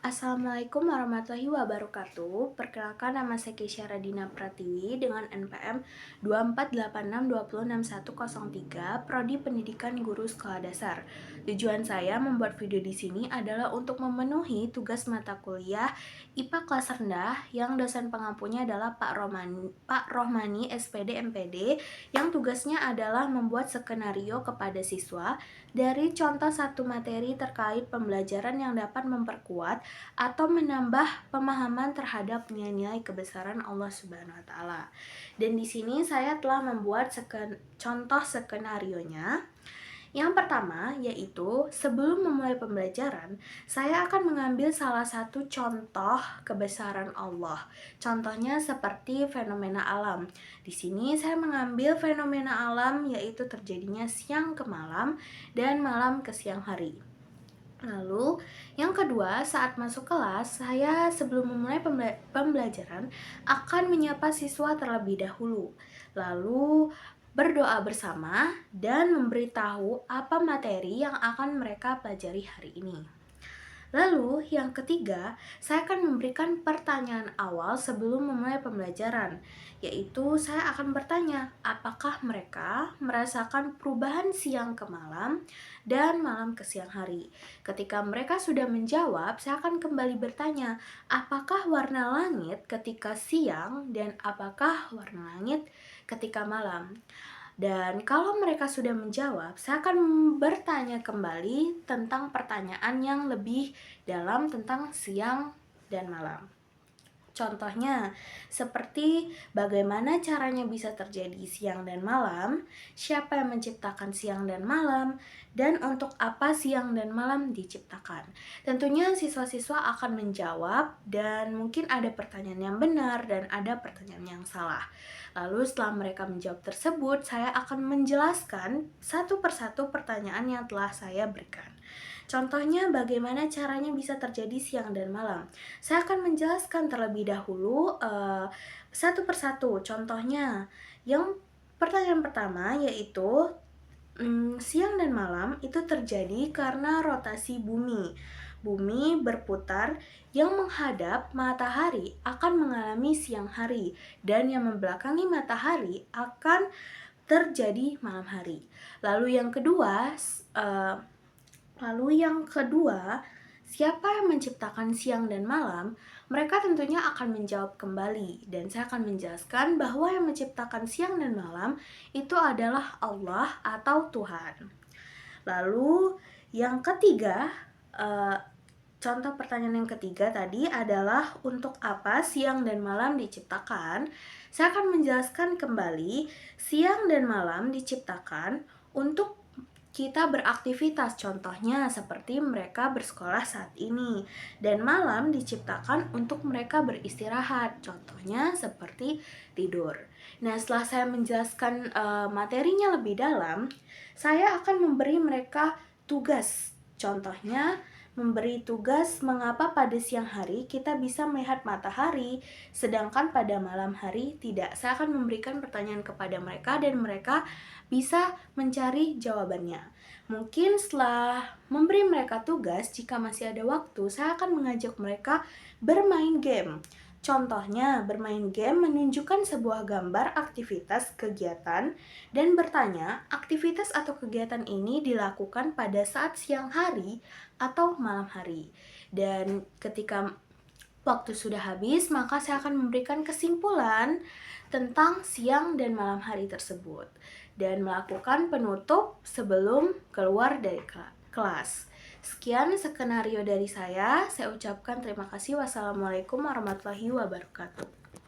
Assalamualaikum warahmatullahi wabarakatuh. Perkenalkan, nama saya Keisha Radina Pratiwi dengan NPM 2486206103, Prodi Pendidikan Guru Sekolah Dasar. Tujuan saya membuat video di sini adalah untuk memenuhi tugas mata kuliah IPA kelas rendah yang dosen pengampunya adalah Pak Rohmani SPD MPD, yang tugasnya adalah membuat skenario kepada siswa dari contoh satu materi terkait pembelajaran yang dapat memperkuat atau menambah pemahaman terhadap nilai-nilai kebesaran Allah Subhanahu wa taala. Dan di sini saya telah membuat contoh skenarionya. Yang pertama yaitu sebelum memulai pembelajaran, saya akan mengambil salah satu contoh kebesaran Allah. Contohnya seperti fenomena alam. Di sini saya mengambil fenomena alam yaitu terjadinya siang ke malam dan malam ke siang hari. Lalu, yang kedua, saat masuk kelas, saya sebelum memulai pembelajaran akan menyapa siswa terlebih dahulu. Lalu, berdoa bersama dan memberitahu apa materi yang akan mereka pelajari hari ini. Lalu, yang ketiga, saya akan memberikan pertanyaan awal sebelum memulai pembelajaran, yaitu saya akan bertanya, apakah mereka merasakan perubahan siang ke malam dan malam ke siang hari. Ketika mereka sudah menjawab, saya akan kembali bertanya, apakah warna langit ketika siang dan apakah warna langit ketika malam. Dan kalau mereka sudah menjawab, saya akan bertanya kembali tentang pertanyaan yang lebih dalam tentang siang dan malam. Contohnya, seperti bagaimana caranya bisa terjadi siang dan malam, siapa yang menciptakan siang dan malam, dan untuk apa siang dan malam diciptakan. Tentunya siswa-siswa akan menjawab dan mungkin ada pertanyaan yang benar dan ada pertanyaan yang salah. Lalu setelah mereka menjawab tersebut, saya akan menjelaskan satu persatu pertanyaan yang telah saya berikan. Contohnya bagaimana caranya bisa terjadi siang dan malam. Saya akan menjelaskan terlebih dahulu satu persatu. Contohnya, yang pertanyaan pertama yaitu siang dan malam itu terjadi karena rotasi bumi. Bumi berputar, yang menghadap matahari akan mengalami siang hari, dan yang membelakangi matahari akan terjadi malam hari. Lalu yang kedua, siapa yang menciptakan siang dan malam? Mereka tentunya akan menjawab kembali, dan saya akan menjelaskan bahwa yang menciptakan siang dan malam itu adalah Allah atau Tuhan. Lalu yang ketiga, contoh pertanyaan yang ketiga tadi adalah untuk apa siang dan malam diciptakan? Saya akan menjelaskan kembali, siang dan malam diciptakan untuk kita beraktivitas, contohnya seperti mereka bersekolah saat ini, dan malam diciptakan untuk mereka beristirahat, contohnya seperti tidur. Nah, setelah saya menjelaskan materinya lebih dalam, saya akan memberi mereka tugas, contohnya memberi tugas mengapa pada siang hari kita bisa melihat matahari, sedangkan pada malam hari tidak. Saya akan memberikan pertanyaan kepada mereka dan mereka bisa mencari jawabannya. Mungkin setelah memberi mereka tugas, jika masih ada waktu, saya akan mengajak mereka bermain game. Contohnya, bermain game menunjukkan sebuah gambar aktivitas kegiatan dan bertanya, aktivitas atau kegiatan ini dilakukan pada saat siang hari atau malam hari. Dan ketika waktu sudah habis, maka saya akan memberikan kesimpulan tentang siang dan malam hari tersebut dan melakukan penutup sebelum keluar dari kelas. Sekian skenario dari saya ucapkan terima kasih. Wassalamualaikum warahmatullahi wabarakatuh.